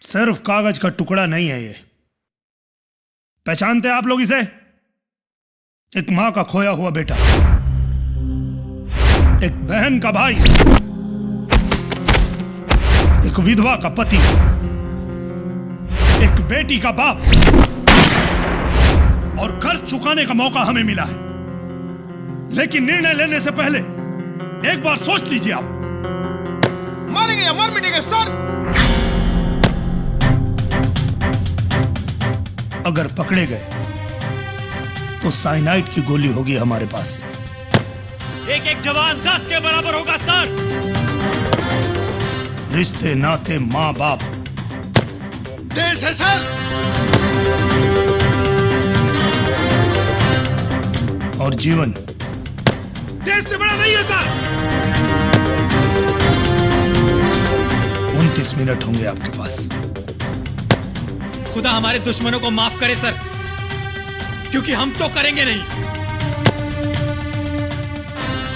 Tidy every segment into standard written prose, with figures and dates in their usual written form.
सिर्फ कागज का टुकड़ा नहीं है ये। पहचानते हैं आप लोग इसे? एक मां का खोया हुआ बेटा, एक बहन का भाई, एक विधवा का पति, एक बेटी का बाप, और कर्ज चुकाने का मौका हमें मिला है। लेकिन निर्णय लेने से पहले एक बार सोच लीजिए। आप मारेंगे या मार मिटेंगे सर? अगर पकड़े गए तो साइनाइड की गोली होगी हमारे पास। एक एक जवान 10 के बराबर होगा सर। रिश्ते नाते मां बाप देश है सर। और जीवन देश से बड़ा नहीं है सर। 29 मिनट होंगे आपके पास। खुदा हमारे दुश्मनों को माफ करे सर, क्योंकि हम तो करेंगे नहीं।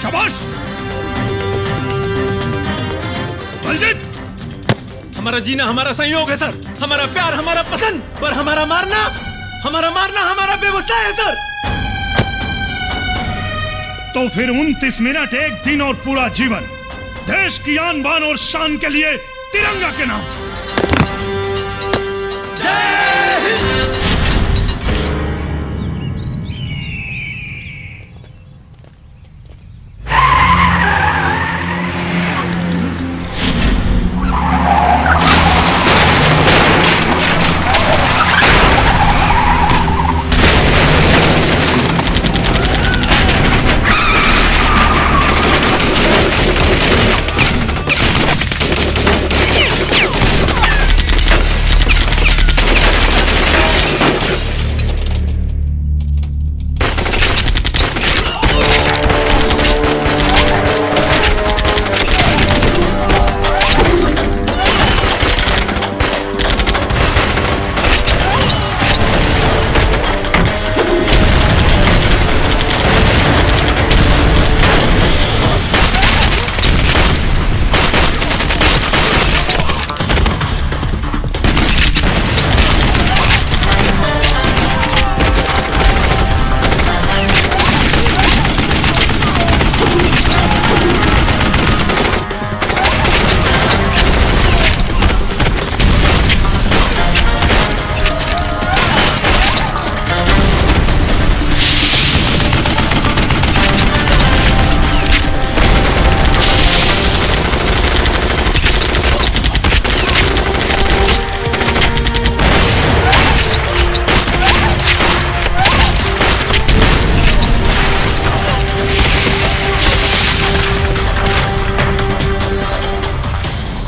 शाबाश बलजीत। हमारा जीना हमारा संयोग है सर, हमारा प्यार हमारा पसंद, पर हमारा मारना हमारा व्यवसाय है सर। तो फिर 29 मिनट, एक दिन और पूरा जीवन देश की आन बान और शान के लिए तिरंगा के नाम। जय हिंद।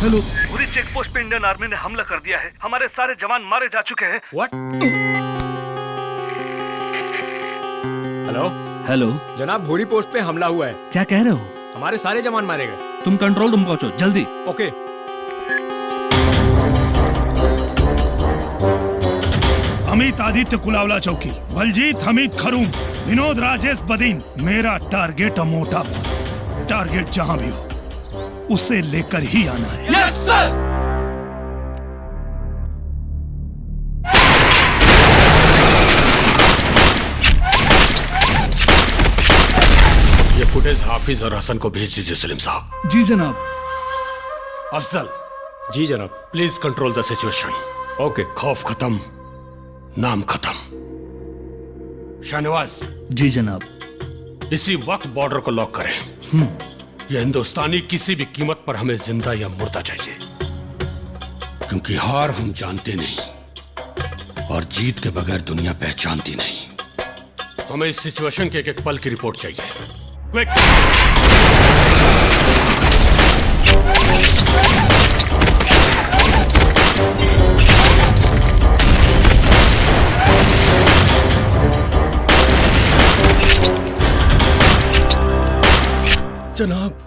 पूरी चेक पोस्ट पे इंडियन आर्मी ने हमला कर दिया है। हमारे सारे जवान मारे जा चुके हैं। व्हाट? हेलो हेलो जनाब, भूरी पोस्ट पे हमला हुआ है। क्या कह रहे हो? हमारे सारे जवान मारे गए। तुम कंट्रोल रूम पहुंचो जल्दी। ओके। अमित आदित्य कुलावला चौकी, बलजीत हमीद खरूम, विनोद राजेश बदीन। मेरा टारगेट अमोटा हुआ। टारगेट जहां भी हो उसे लेकर ही आना है। Yes sir. ये फुटेज हाफिज और हसन को भेज दीजिए सलीम साहब। जी जनाब। अफजल, जी जनाब। Please control the situation. Okay. खौफ खत्म, नाम खत्म। शाहनवाज, जी जनाब। इसी वक्त बॉर्डर को लॉक करें। यह हिंदुस्तानी किसी भी कीमत पर हमें जिंदा या मुर्दा चाहिए, क्योंकि हार हम जानते नहीं और जीत के बगैर दुनिया पहचानती नहीं। हमें इस सिचुएशन के एक एक पल की रिपोर्ट चाहिए। क्विक। जनाब।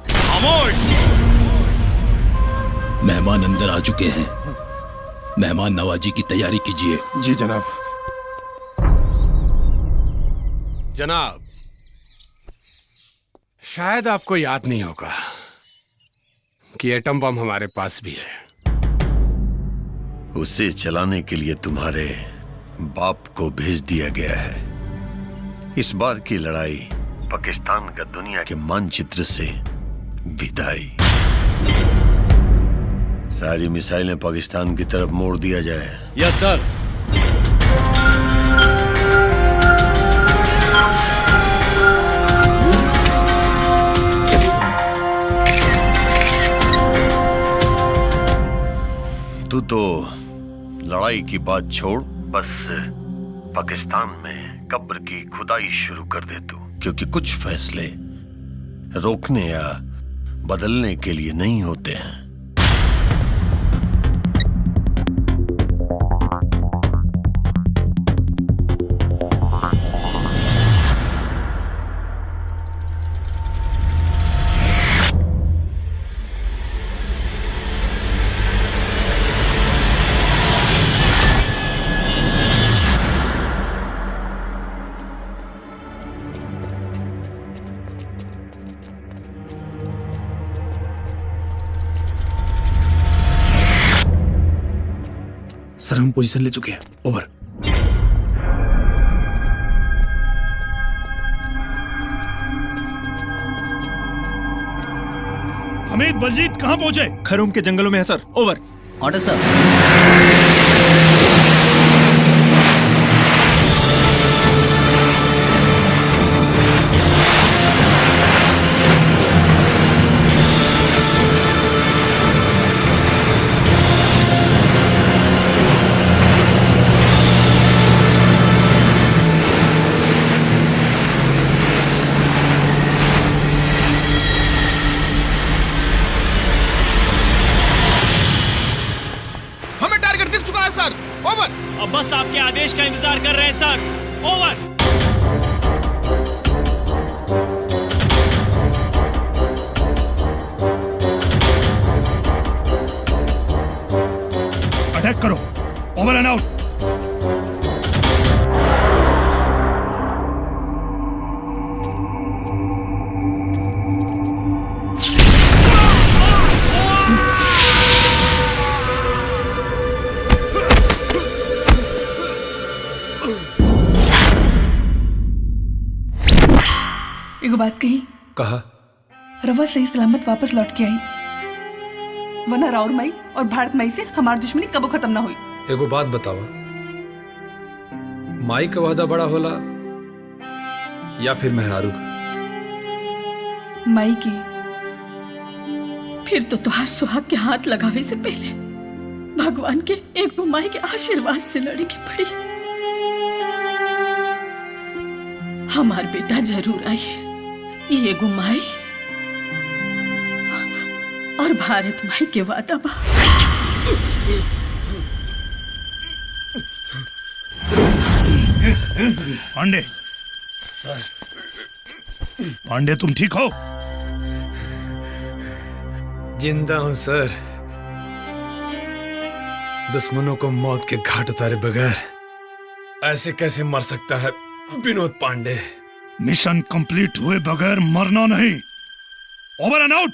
मेहमान अंदर आ चुके हैं। मेहमान नवाजी की तैयारी कीजिए। जी जनाब। जनाब, शायद आपको याद नहीं होगा कि एटम बम हमारे पास भी है। उसे चलाने के लिए तुम्हारे बाप को भेज दिया गया है। इस बार की लड़ाई पाकिस्तान का दुनिया के मानचित्र से विदाई। सारी मिसाइलें पाकिस्तान की तरफ मोड़ दिया जाए। Yes sir. तू तो लड़ाई की बात छोड़, बस पाकिस्तान में कब्र की खुदाई शुरू कर दे तू, क्योंकि कुछ फैसले रोकने या बदलने के लिए नहीं होते हैं। सर हम पोजीशन ले चुके हैं। ओवर। हमीद, बलजीत कहां पहुंचे? खरूम के जंगलों में है सर। ओवर। Order sir. अब बस आपके आदेश का इंतजार कर रहे हैं सर। ओवर। अटैक करो। Over and out. एगो बात कही। कहा। रवा सही सलामत वापस लौट के आई, वरना राउर माई और भारत माई से हमारी दुश्मनी कबो खत्म ना हुई। एगो बात बतावा, माई का वादा बड़ा होला या फिर मेहरारू का? माई की। फिर तो तुहार सुहाग के हाथ लगावे से पहले भगवान के एक माई के आशीर्वाद से लड़ी के पड़ी। हमार बेटा जरूर आई। ये गुमाई और भारत माई के वादा बा। पांडे। सर। पांडे तुम ठीक हो? जिंदा हूं सर। दुश्मनों को मौत के घाट उतारे बगैर ऐसे कैसे मर सकता है विनोद पांडे? मिशन कंप्लीट हुए बगैर मरना नहीं। Over and out.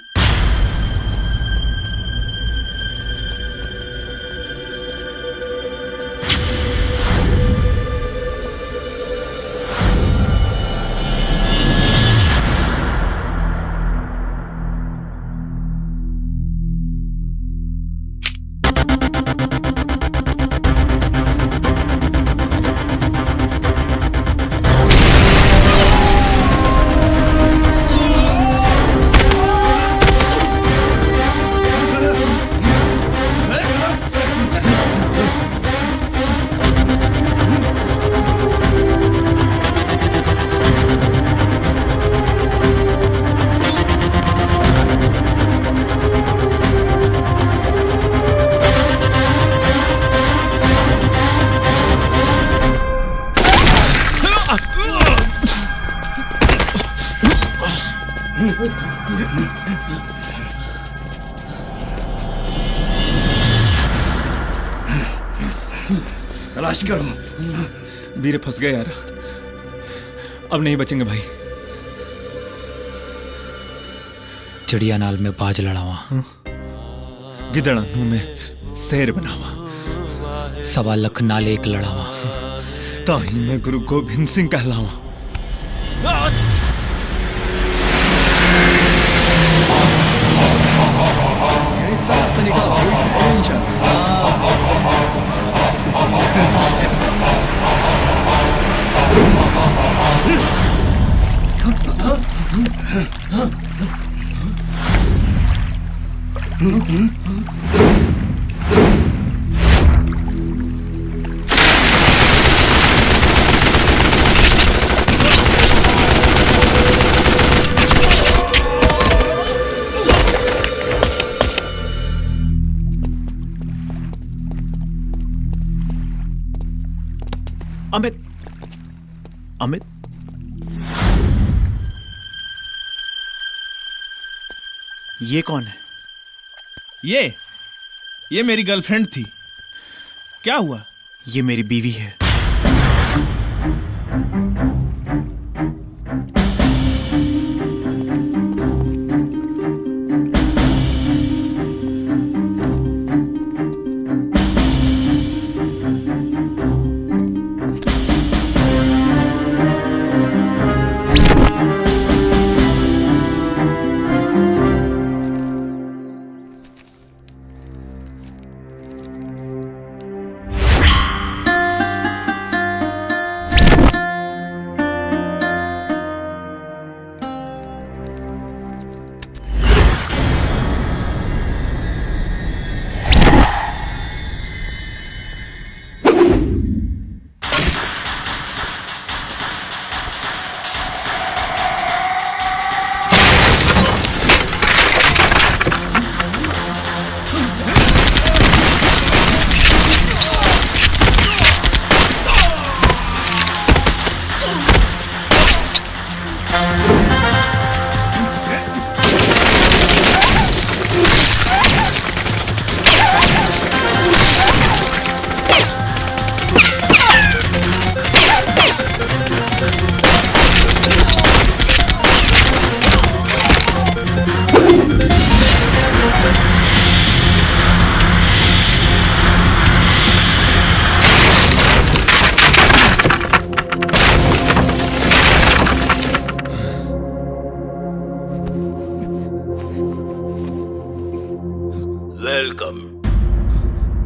तलाश करो। वीर फंस गए यार, अब नहीं बचेंगे भाई। चिड़िया नाल में बाज लड़ावा, गिदड़ा मुंह में शेर बनावा। सवा लख नाल एक लड़ावा ताही मैं गुरु गोबिंद सिंह कहलावा। अमित, अमित, ये कौन है? ये मेरी गर्लफ्रेंड थी। क्या हुआ? ये मेरी बीवी है।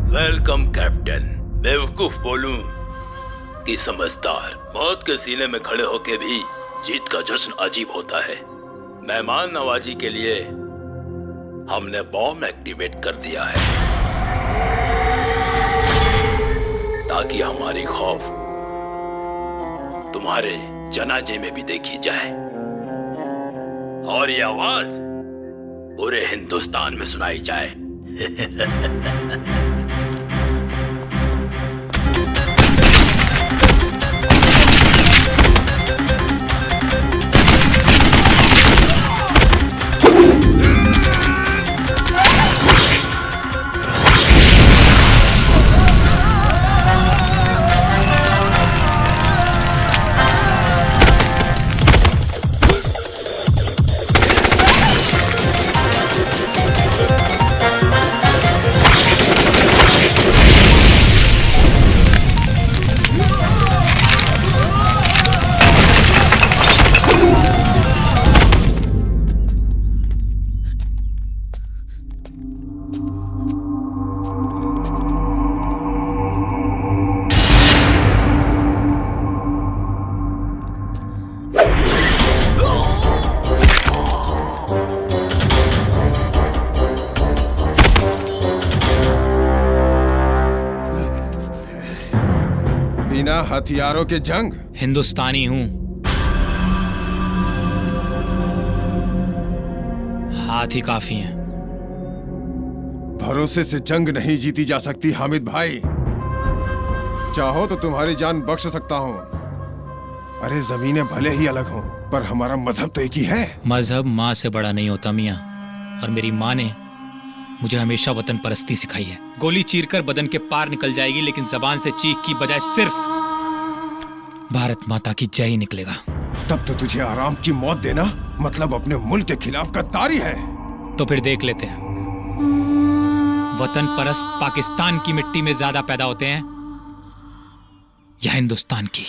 Welcome captain. बेवकूफ बोलूं कि समझदार। मौत के सीने में खड़े होके भी जीत का जश्न अजीब होता है। मेहमान नवाजी के लिए हमने बॉम्ब एक्टिवेट कर दिया है ताकि हमारी खौफ तुम्हारे जनाजे में भी देखी जाए और ये आवाज पूरे हिंदुस्तान में सुनाई जाए। हथियारों के जंग? हिंदुस्तानी हूं, हाथ ही काफी हैं। भरोसे से जंग नहीं जीती जा सकती हामिद भाई। चाहो तो तुम्हारी जान बख्श सकता हूं। अरे जमीनें भले ही अलग हों, पर हमारा मजहब तो एक ही है। मजहब माँ से बड़ा नहीं होता मियाँ, और मेरी माँ ने मुझे हमेशा वतन परस्ती सिखाई है। गोली चीरकर बदन के पार निकल जाएगी, लेकिन जबान से चीख की बजाय सिर्फ भारत माता की जय ही निकलेगा। तब तो तुझे आराम की मौत देना मतलब अपने मुल्क के खिलाफ गद्दारी है। तो फिर देख लेते हैं वतन परस्त पाकिस्तान की मिट्टी में ज्यादा पैदा होते हैं या हिंदुस्तान की?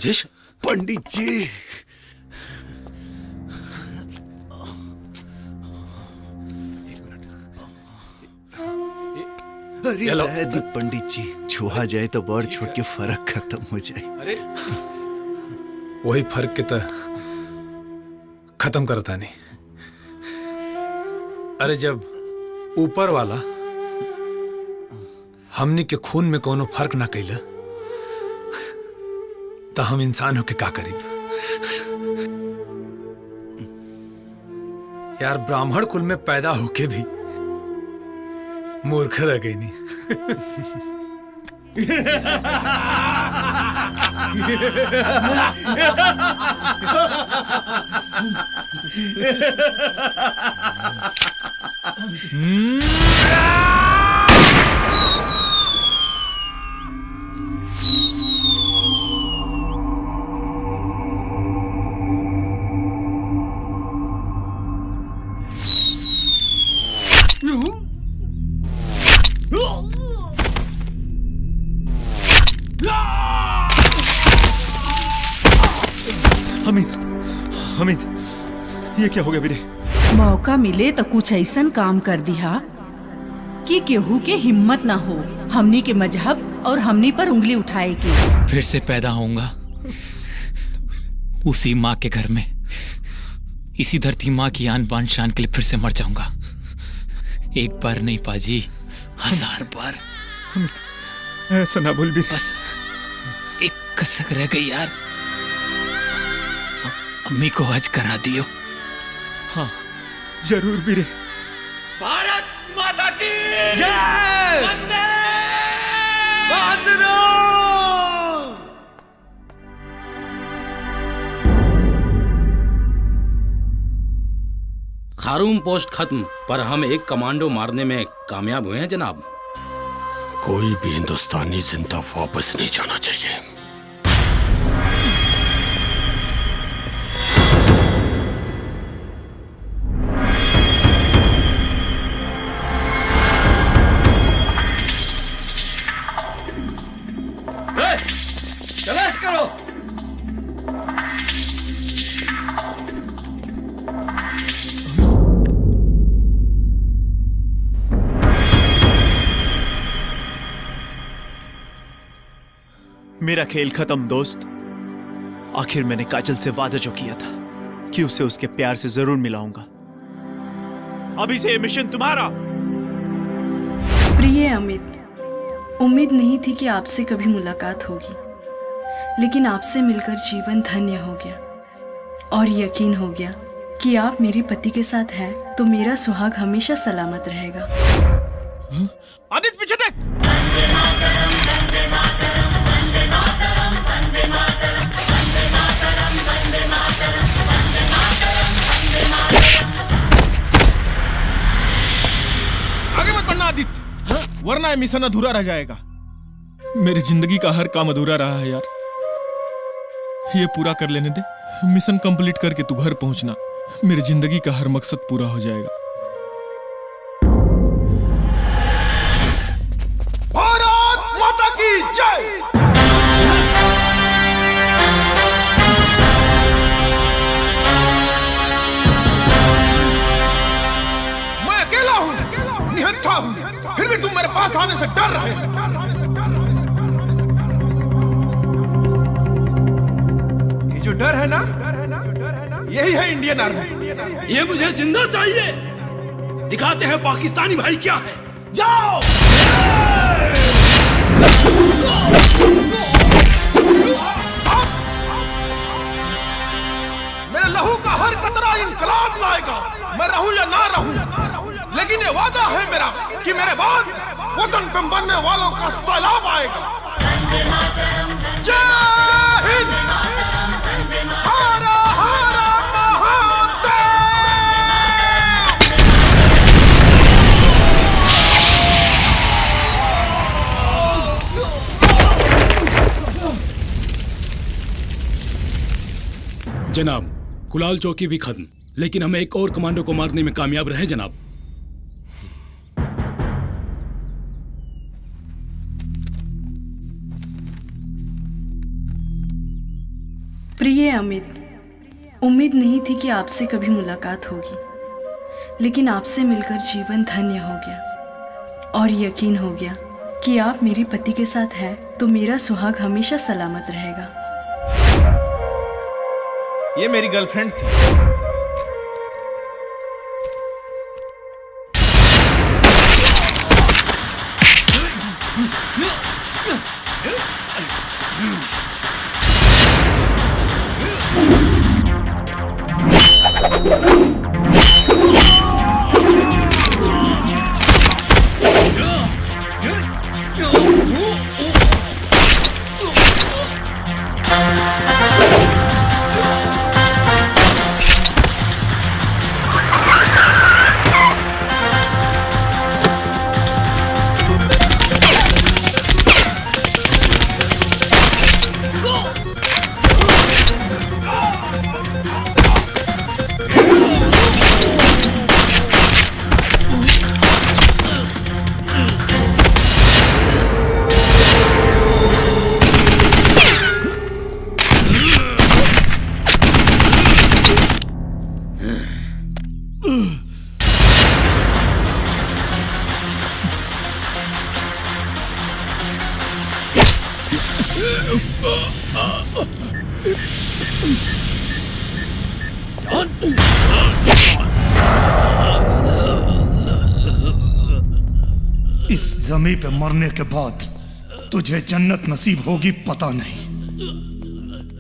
राजेश। पंडित जी, अरे रहती पंडित जी, छुआ जाए तो बड़ छोट के फर्क खत्म हो जाए। अरे वही फर्क के तो खत्म करता नहीं। अरे जब ऊपर वाला हमनी के खून में कोनो फर्क ना कैला तो हम इंसान होके का करीब। यार ब्राह्मण कुल में पैदा होके भी मूर्ख रह गई नहीं। हमिद, ये क्या हो गया वीरे? मौका मिले तो कुछ ऐसा काम कर दिया कि केहू के हिम्मत ना हो हमनी के मजहब और हमनी पर उंगली उठाए की। फिर से पैदा होऊंगा उसी माँ के घर में, इसी धरती माँ की आन बान शान के लिए फिर से मर जाऊंगा। एक बार नहीं पाजी, 1000 बार। ऐसा ना बोल भी। बस एक कसक रह गई यार, अम्मी को हज करा दियो। हाँ जरूर वीरे। भारत माता की जय। वंदे मातरम। खारूम पोस्ट खत्म, पर हम एक कमांडो मारने में कामयाब हुए हैं जनाब। कोई भी हिंदुस्तानी जिंदा वापस नहीं जाना चाहिए। तलाश करो। मेरा खेल खत्म दोस्त। आखिर मैंने काजल से वादा जो किया था कि उसे उसके प्यार से जरूर मिलाऊंगा। अभी से ये मिशन तुम्हारा। प्रिय अमित, उम्मीद नहीं थी कि आपसे कभी मुलाकात होगी, लेकिन आपसे मिलकर जीवन धन्य हो गया और यकीन हो गया कि आप मेरे पति के साथ हैं तो मेरा सुहाग हमेशा सलामत रहेगा। आदित्य पीछे देख। आगे मत बढ़ना आदित्य, वरना ये मिशन अधूरा रह जाएगा। मेरी जिंदगी का हर काम अधूरा रहा है यार, ये पूरा कर लेने दे। मिशन कंप्लीट करके तू घर पहुंचना, मेरी जिंदगी का हर मकसद पूरा हो जाएगा। भारत माता की जय। मैं अकेला हूं, निहत्था हूं, फिर भी तुम मेरे पास आने से डर रहे हो। ये जो डर है ना, यही है इंडियन आर्मी। ये मुझे जिंदा चाहिए। दिखाते हैं पाकिस्तानी भाई क्या है। जाओ। मेरे लहू का हर कतरा इंकलाब लाएगा। मैं रहूं या ना रहूं, लेकिन ये वादा है मेरा कि मेरे बाद वतन पे बनने वालों का सैलाब आएगा। जय हिंद। हारा हारा जनाब, कुलाल चौकी भी खत्म, लेकिन हम एक और कमांडो को मारने में कामयाब रहे जनाब। प्रिय अमित, उम्मीद नहीं थी कि आपसे कभी मुलाकात होगी, लेकिन आपसे मिलकर जीवन धन्य हो गया और यकीन हो गया कि आप मेरे पति के साथ हैं तो मेरा सुहाग हमेशा सलामत रहेगा। ये मेरी गर्लफ्रेंड थी। इस जमी पे मरने के बाद तुझे जन्नत नसीब होगी पता नहीं,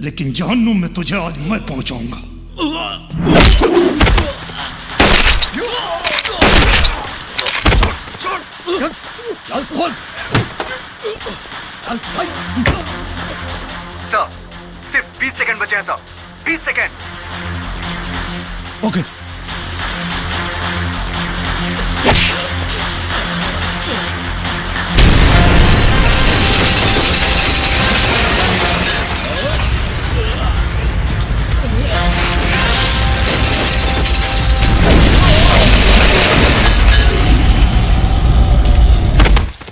लेकिन जहन्नुम में तुझे आज मैं पहुंचाऊंगा। सर, सिर्फ 20 सेकंड बचे हैं सर, 20 सेकंड। ओके।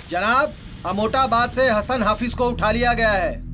जनाब, अमोटाबाद से हसन हाफिज को उठा लिया गया है।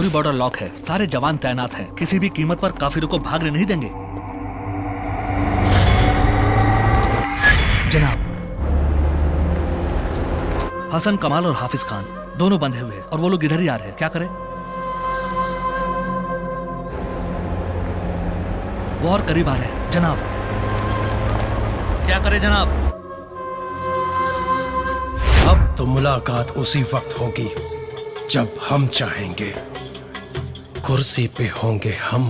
भोरी बॉर्डर लॉक है, सारे जवान तैनात हैं, किसी भी कीमत पर काफिरों को भागने नहीं देंगे। जनाब, हसन, कमाल और हाफिज खान दोनों बंधे हुए हैं और वो लोग इधर ही आ रहे हैं। क्या करें? वो और करीब आ रहे हैं जनाब। क्या करें जनाब? अब तो मुलाकात उसी वक्त होगी जब हम चाहेंगे। कुर्सी पे होंगे हम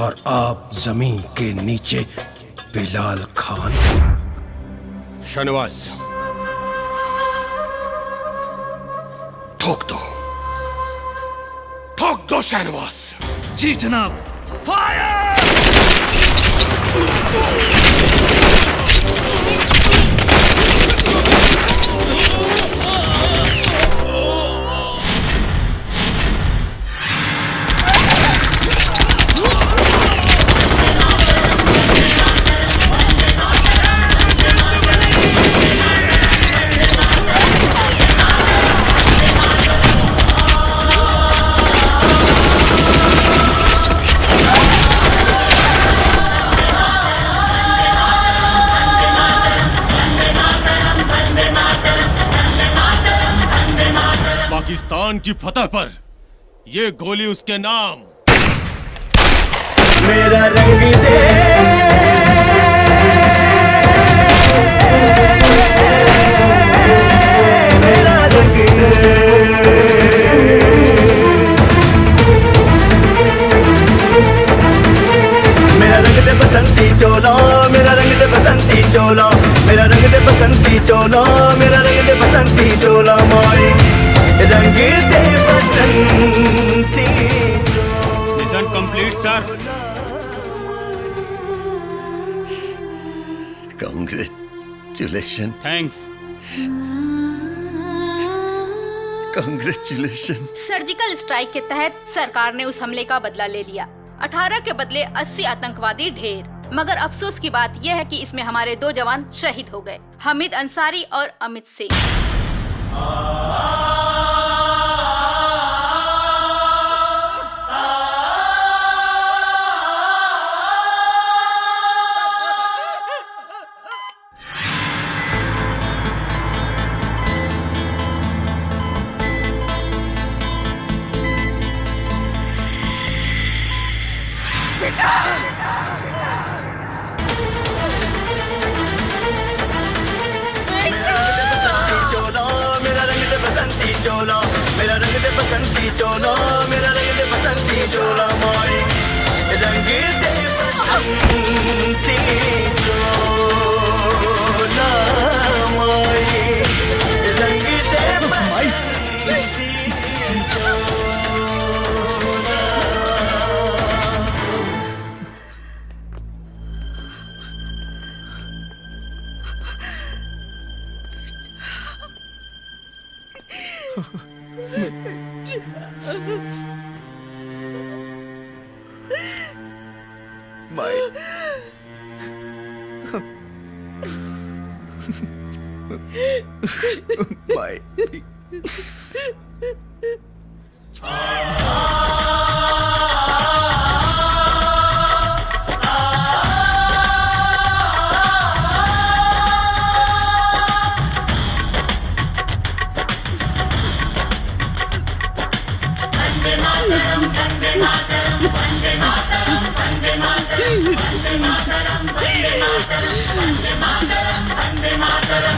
और आप जमीन के नीचे बिलाल खान। शहनवाज, ठोक दो शहनवाज। जी जनाब। फायर! पाकिस्तान की फतह पर ये गोली उसके नाम। मेरा रंग दे, मेरा रंग दे, मेरा रंग दे बसंती चोला, मेरा रंग दे बसंती चोला, मेरा रंग दे बसंती चोला, मेरा रंग दे बसंती चोला माई रंग दे बसंती। Mission complete sir. Congratulation. Thanks. Congratulation. Surgical strike के तहत सरकार ने उस हमले का बदला ले लिया। 18 के बदले 80 आतंकवादी ढेर। मगर अफसोस की बात यह है कि इसमें हमारे 2 जवान शहीद हो गए, हमीद अंसारी और अमित सिंह। चोला, मेरा रंग दे बसंती चोला, मेरा रंग दे बसंती चोला माई रंग दे बसंती चोला माई रंग दे बसंती चोला। Bye. Vande Mataram, Vande Mataram.